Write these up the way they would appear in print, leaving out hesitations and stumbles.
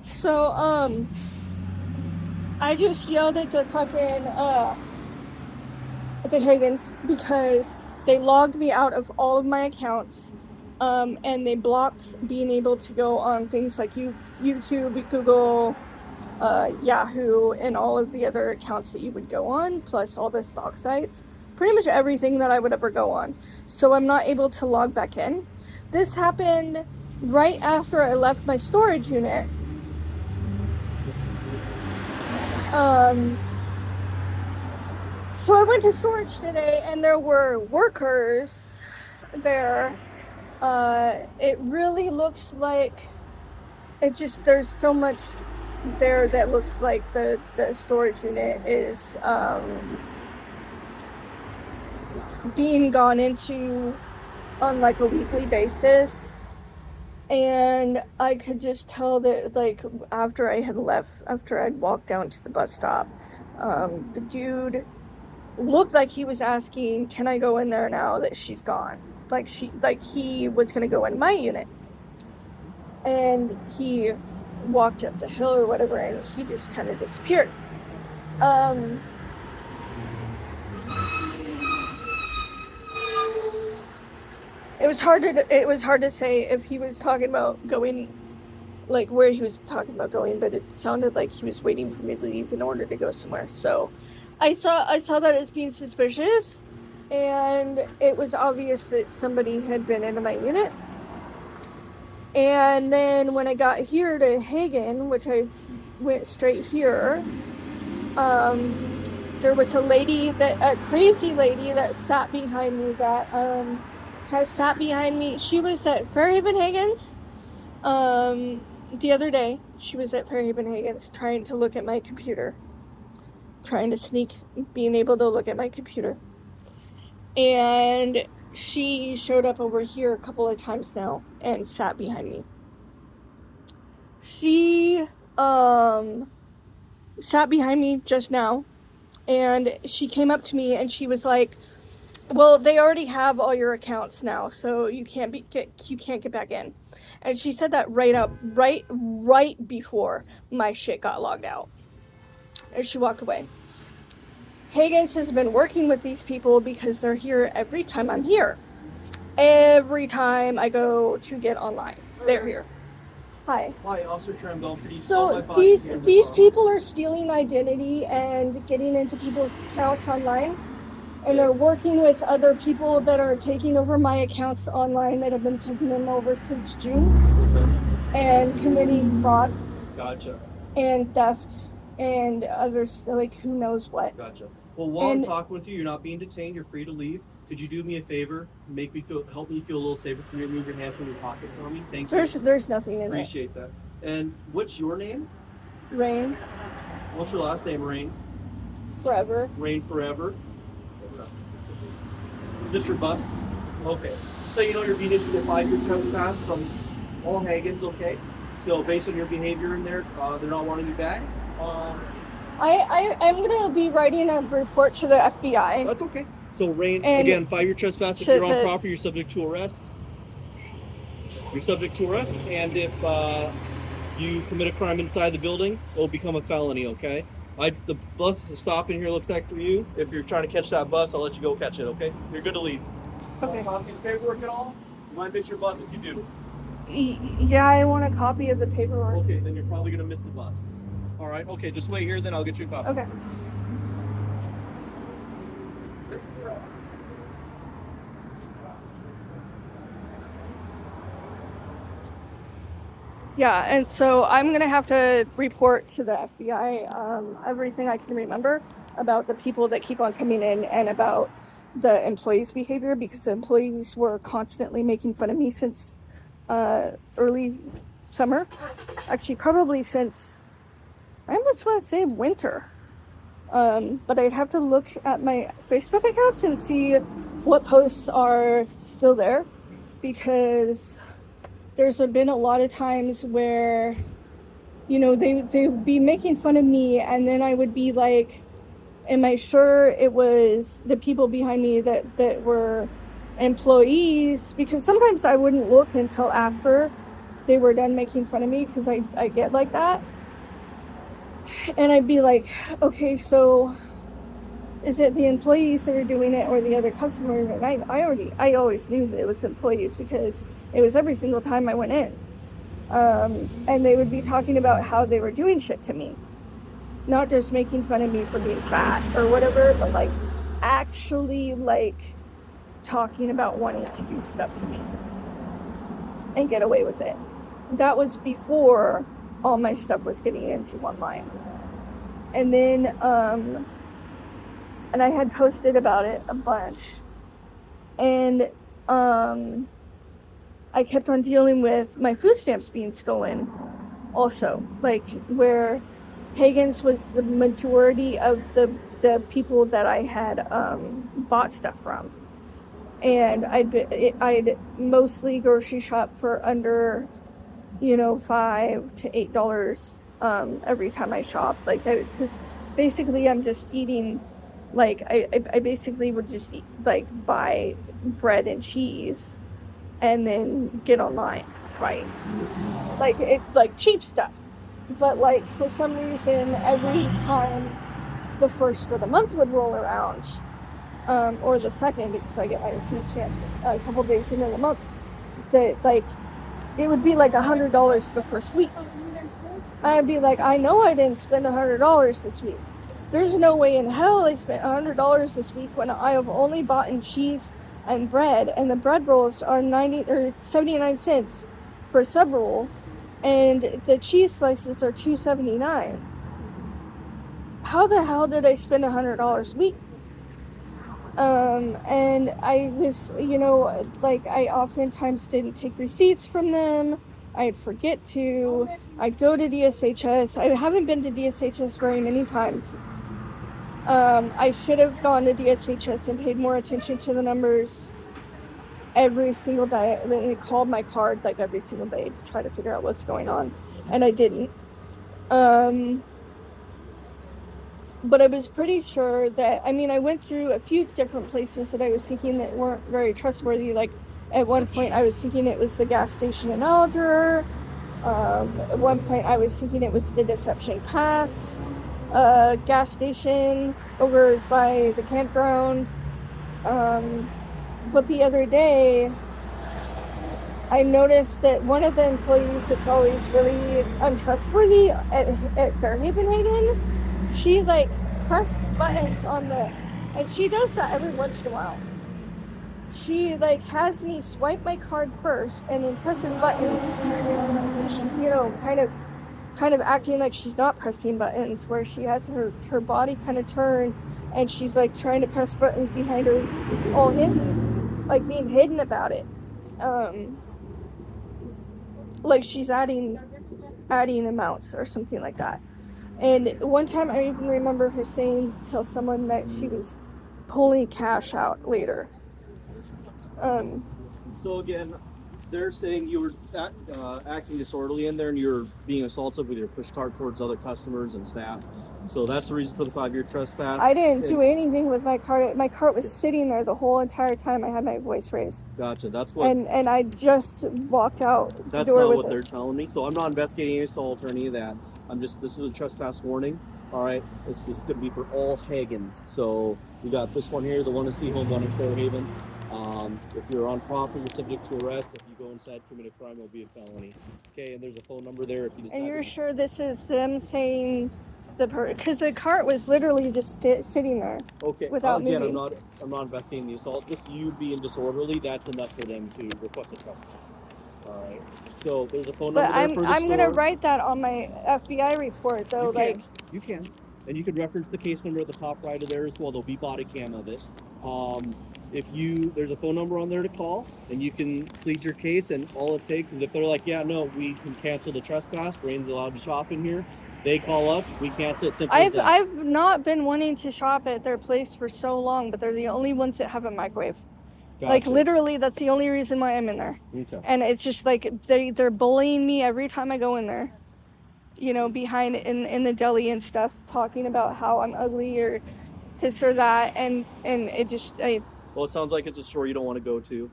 So, I just yelled at the fucking, at the Higgins because they logged me out of all of my accounts, and they blocked being able to go on things like YouTube, Google, Yahoo, and all of the other accounts that you would go on, plus all the stock sites. Pretty much everything that I would ever go on. So I'm not able to log back in. This happened right after I left my storage unit. So I went to storage today and there were workers there. It really looks like there's so much there that looks like the storage unit is being gone into on like a weekly basis. And I could just tell that, like, after I'd walked down to the bus stop, the dude looked like he was asking, can I go in there now that she's gone? Like he was gonna go in my unit. And he walked up the hill or whatever, and he just kind of disappeared. It was hard to say if he was talking about going, like where he was talking about going, but it sounded like he was waiting for me to leave in order to go somewhere. So I saw that as being suspicious, and it was obvious that somebody had been into my unit. And then when I got here to Hagen, which I went straight here, there was a crazy lady that sat behind me that has sat behind me. She was at Fairhaven Hagen's the other day. She was at Fairhaven Hagen's trying to look at my computer, trying to sneak being able to look at my computer. And she showed up over here a couple of times now and sat behind me. She sat behind me just now, and she came up to me and she was like, well, they already have all your accounts now, so you can't get back in. And she said that right before my shit got logged out. And she walked away. Higgins has been working with these people because they're here every time I'm here. Every time I go to get online, they're here. Hi. Hi, Officer Tremble. So these people are stealing identity and getting into people's accounts online. And they're working with other people that are taking over my accounts online that have been taking them over since June. And committing fraud. Gotcha. And theft and others, like who knows what. Gotcha. Well, while I'm talking with you, you're not being detained. You're free to leave. Could you do me a favor? Help me feel a little safer. Can you remove your hand from your pocket for me? Thank you. There's nothing in Appreciate that. And what's your name? Rain. What's your last name, Rain? Forever. Rain Forever. Is this your bust? Okay. So you know you're being issued a 5-year trespass from all Hagens, okay? So based on your behavior in there, they're not wanting you back. I'm gonna be writing a report to the FBI. That's okay. So Rain, again, 5-year trespass. If you're on property, you're subject to arrest. You're subject to arrest, and if you commit a crime inside the building, it'll become a felony, okay? The bus is stopping here, looks like, for you. If you're trying to catch that bus, I'll let you go catch it, okay? You're good to leave. Okay. Copy the paperwork at all? You might miss your bus if you do. Yeah, I want a copy of the paperwork. Okay, then you're probably going to miss the bus. All right, okay, just wait here, then I'll get you a copy. Okay. Yeah, and so I'm going to have to report to the FBI everything I can remember about the people that keep on coming in and about the employees' behavior, because the employees were constantly making fun of me since early summer. Actually, probably since, I almost want to say winter. But I'd have to look at my Facebook accounts and see what posts are still there, because there's been a lot of times where, you know, they would be making fun of me, and then I would be like, am I sure it was the people behind me that were employees? Because sometimes I wouldn't look until after they were done making fun of me because I get like that. And I'd be like, okay, so is it the employees that are doing it or the other customers? And I always knew that it was employees because it was every single time I went in. And they would be talking about how they were doing shit to me. Not just making fun of me for being fat or whatever, but like actually like talking about wanting to do stuff to me and get away with it. That was before all my stuff was getting into online. And then, and I had posted about it a bunch. And I kept on dealing with my food stamps being stolen also. Like where Hagen's was the majority of the people that I had bought stuff from. And I'd mostly grocery shop for under, $5 to $8 every time I shop. Like, because basically I'm just eating, like, I basically would just eat, like, buy bread and cheese and then get online, right? Like cheap stuff. But like for some reason, every time the first of the month would roll around, or the second, because I get my food stamps a couple days into the month, that like it would be like $100 the first week. I'd be like, I know I didn't spend $100 this week. There's no way in hell I spent $100 this week when I have only bought in cheese and bread, and the bread rolls are 90 or 79 cents for a sub roll, and the cheese slices are $2.79. How the hell did I spend $100 a week? And I was, like I oftentimes didn't take receipts from them. I'd forget to. I'd go to DSHS. I haven't been to DSHS very many times. I should have gone to DSHS and paid more attention to the numbers every single day. And then I called my card like every single day to try to figure out what's going on. And I didn't. But I was pretty sure that, I went through a few different places that I was thinking that weren't very trustworthy. Like at one point I was thinking it was the gas station in Alger. At one point I was thinking it was the Deception Pass gas station over by the campground. But the other day I noticed that one of the employees that's always really untrustworthy at Fairhaven, she like pressed buttons on and she does that every once in a while. She like has me swipe my card first and then presses buttons, just kind of acting like she's not pressing buttons, where she has her body kind of turned and she's like trying to press buttons behind her, all hidden, like being hidden about it. Like she's adding amounts or something like that. And one time I even remember her saying to someone that she was pulling cash out later. So again, they're saying you were acting disorderly in there and you're being assaultive with your push cart towards other customers and staff. So that's the reason for the 5-year trespass. I didn't do anything with my cart. My cart was sitting there the whole entire time I had my voice raised. Gotcha. That's what. And I just walked out the door with it. That's not what they're telling me. So I'm not investigating any assault or any of that. This is a trespass warning. All right. This is going to be for all Hagens. So we got this one here, the one in Seahome, one in Fairhaven. If you're on property, you're subject to arrest. If you go inside, commit a crime, it'll be a felony. Okay, and there's a phone number there if you decide. And you're sure this is them saying because the cart was literally just sitting there. Okay. Without again, moving. I'm not investigating the assault. Just you being disorderly, that's enough for them to request a trespass. All right. So there's a phone number there for the I'm gonna write that on my FBI report though. You can. And you could reference the case number at the top right of there as well. There'll be body cam of it. There's a phone number on there to call, and you can plead your case, and all it takes is if they're like, yeah, no, we can cancel the trespass, Brain's allowed to shop in here, they call us, we cancel it, simple as that. I've not been wanting to shop at their place for so long, but they're the only ones that have a microwave. Gotcha. Like literally, that's the only reason why I'm in there. Okay. And it's just like they're bullying me every time I go in there. Behind in the deli and stuff, talking about how I'm ugly or this or that, and it just Well, it sounds like it's a store you don't want to go to,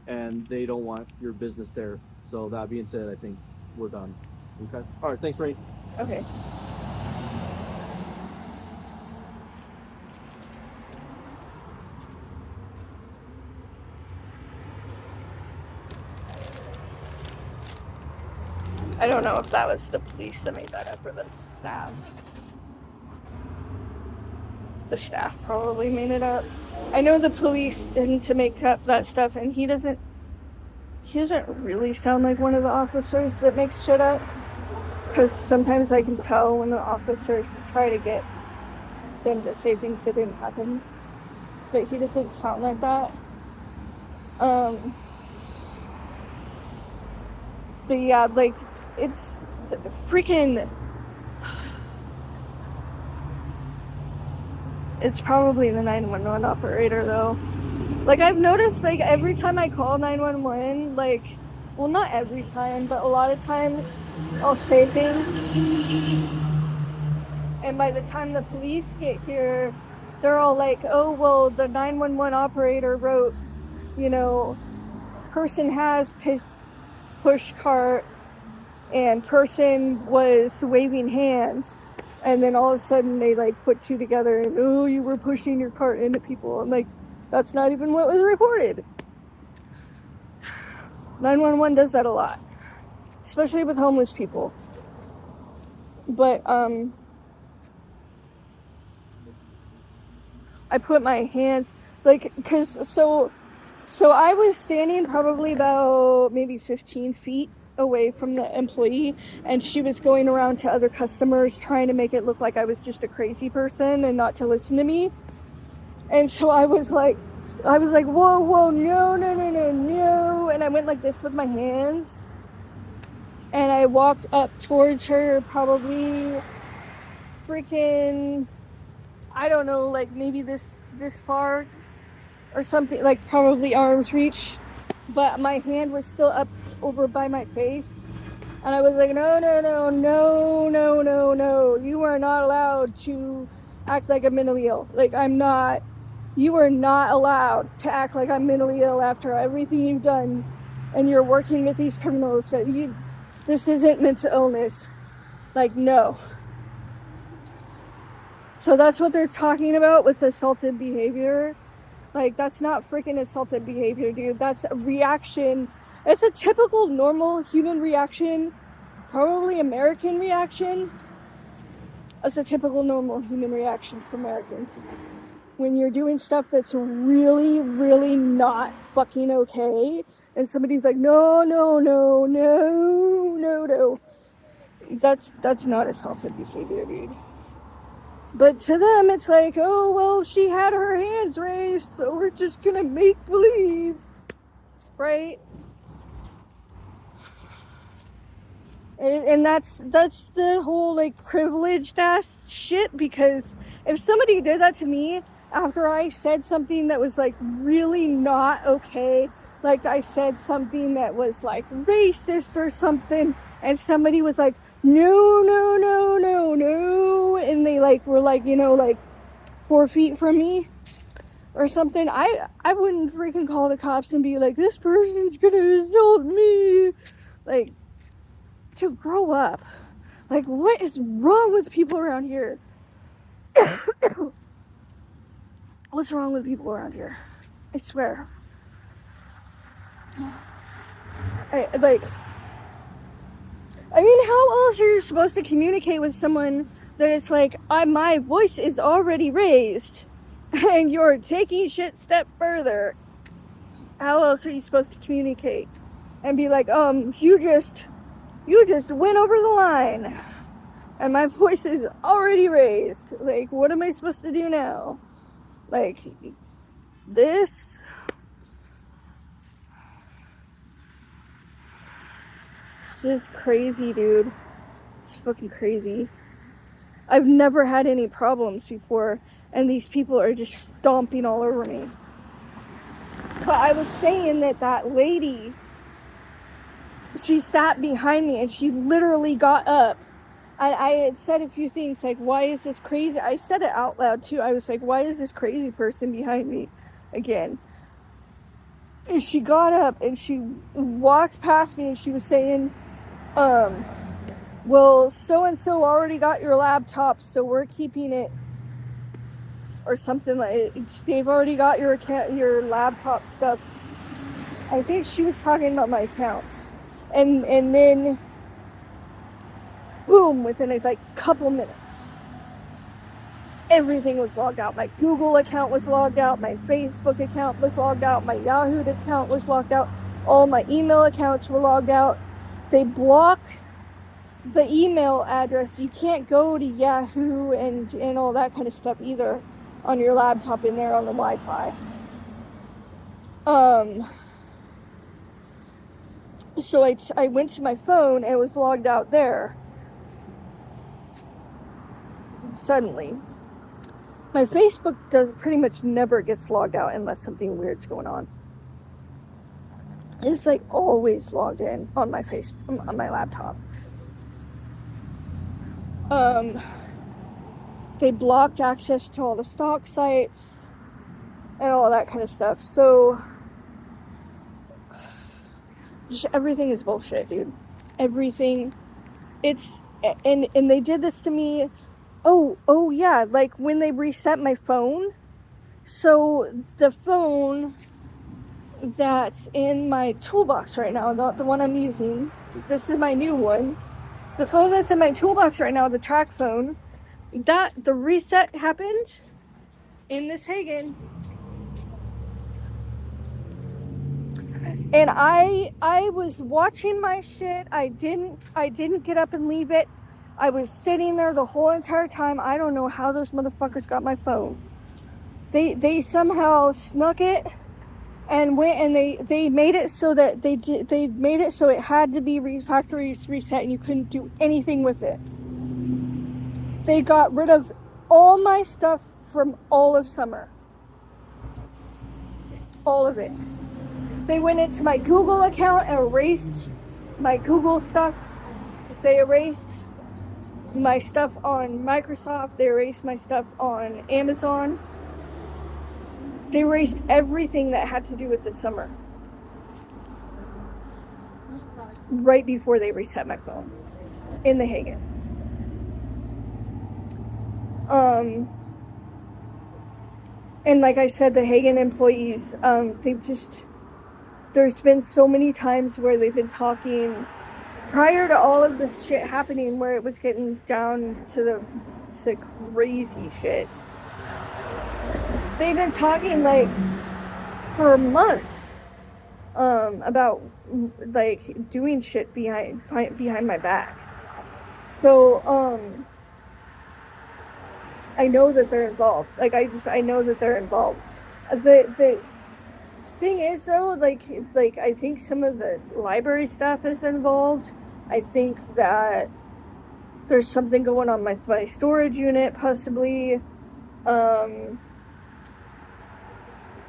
and they don't want your business there. So that being said, I think we're done. Okay. All right. Thanks, Rain. Okay. I don't know if that was the police that made that up or the staff. The staff probably made it up. I know the police didn't to make up that stuff, and he doesn't really sound like one of the officers that makes shit up. Because sometimes I can tell when the officers try to get them to say things that didn't happen. But he doesn't sound like that. But yeah, like, it's freaking... It's probably the 911 operator, though. Like, I've noticed, like, every time I call 911, like, well, not every time, but a lot of times I'll say things, and by the time the police get here, they're all like, oh, well, the 911 operator wrote, you know, person has push cart, and person was waving hands. And then all of a sudden they like put two together and, oh, you were pushing your cart into people. I'm like, that's not even what was reported. 911 does that a lot, especially with homeless people. But I put my hands, like, because so I was standing probably about maybe 15 feet away from the employee, and she was going around to other customers trying to make it look like I was just a crazy person and not to listen to me. And so I was like, whoa, no. And I went like this with my hands. And I walked up towards her probably freaking, I don't know, like maybe this far or something, like probably arm's reach. But my hand was still up over by my face. And I was like, no. You are not allowed to act like I'm mentally ill. Like, I'm not. You are not allowed to act like I'm mentally ill after everything you've done. And you're working with these criminals. So this isn't mental illness. Like, no. So that's what they're talking about with assaultive behavior. Like, that's not freaking assaultive behavior, dude. That's a reaction. It's a typical normal human reaction, probably American reaction. It's a typical normal human reaction for Americans. When you're doing stuff that's really, really not fucking okay, and somebody's like, no. That's not assaultive behavior, dude. But to them, it's like, oh, well, she had her hands raised, so we're just gonna make believe, right? And that's the whole, like, privileged ass shit, because if somebody did that to me after I said something that was, like, really not okay, like I said something that was, like, racist or something, and somebody was like, no, and they, like, were, like, you know, like, 4 feet from me or something, I wouldn't freaking call the cops and be like, this person's gonna assault me. Like, to grow up. Like, what is wrong with people around here? What's wrong with people around here? I swear. I mean, how else are you supposed to communicate with someone that it's like, my voice is already raised and you're taking shit step further? How else are you supposed to communicate? And be like, you just went over the line and my voice is already raised. Like, what am I supposed to do now? Like, this? It's just crazy, dude. It's fucking crazy. I've never had any problems before, and these people are just stomping all over me. But I was saying that lady, she sat behind me and she literally got up. I had said a few things like, why is this crazy? I said it out loud too. I was like, why is this crazy person behind me again? she got up and she walked past me and she was saying, well, so-and-so already got your laptop, so we're keeping it, or something like it. They've already got your laptop stuff. I think she was talking about my accounts. And then, boom, within a couple minutes, everything was logged out. My Google account was logged out. My Facebook account was logged out. My Yahoo account was logged out. All my email accounts were logged out. They block the email address. You can't go to Yahoo and all that kind of stuff either on your laptop in there on the Wi-Fi. So I went to my phone and it was logged out there. Suddenly. My Facebook pretty much never gets logged out unless something weird's going on. It's always logged in on my on my laptop. They blocked access to all the stock sites and all that kind of stuff. So just everything is bullshit, dude. Everything. And they did this to me. Oh yeah, when they reset my phone. So the phone that's in my toolbox right now, the one I'm using, this is my new one. The phone that's in my toolbox right now, the track phone, the reset happened in this Hagen. And I was watching my shit. I didn't get up and leave it. I was sitting there the whole entire time. I don't know how those motherfuckers got my phone. They somehow snuck it and went and they made it so that they made it so it had to be factory reset and you couldn't do anything with it. They got rid of all my stuff from all of summer. All of it. They went into my Google account and erased my Google stuff. They erased my stuff on Microsoft. They erased my stuff on Amazon. They erased everything that had to do with the summer. Right before they reset my phone. In the Hagen. And like I said, the Hagen employees, there's been so many times where they've been talking prior to all of this shit happening, where it was getting down to crazy shit. They've been talking for months about doing shit behind my back. So I know that they're involved. I know that they're involved. The thing is though, I think some of the library staff is involved. I think that there's something going on with my storage unit, possibly.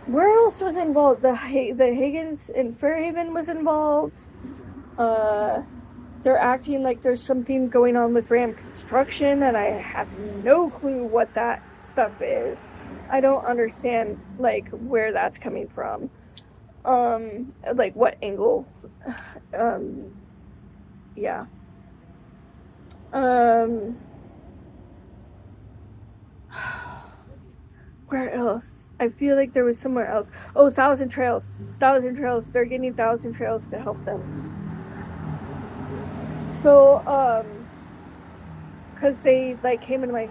Where else was involved? The Higgins in Fairhaven was involved. They're acting like there's something going on with Ram Construction, and I have no clue what that stuff is. I don't understand where that's coming from. What angle. Yeah. Where else? I feel like there was somewhere else. Oh, Thousand Trails. They're getting Thousand Trails to help them. So, because they came into my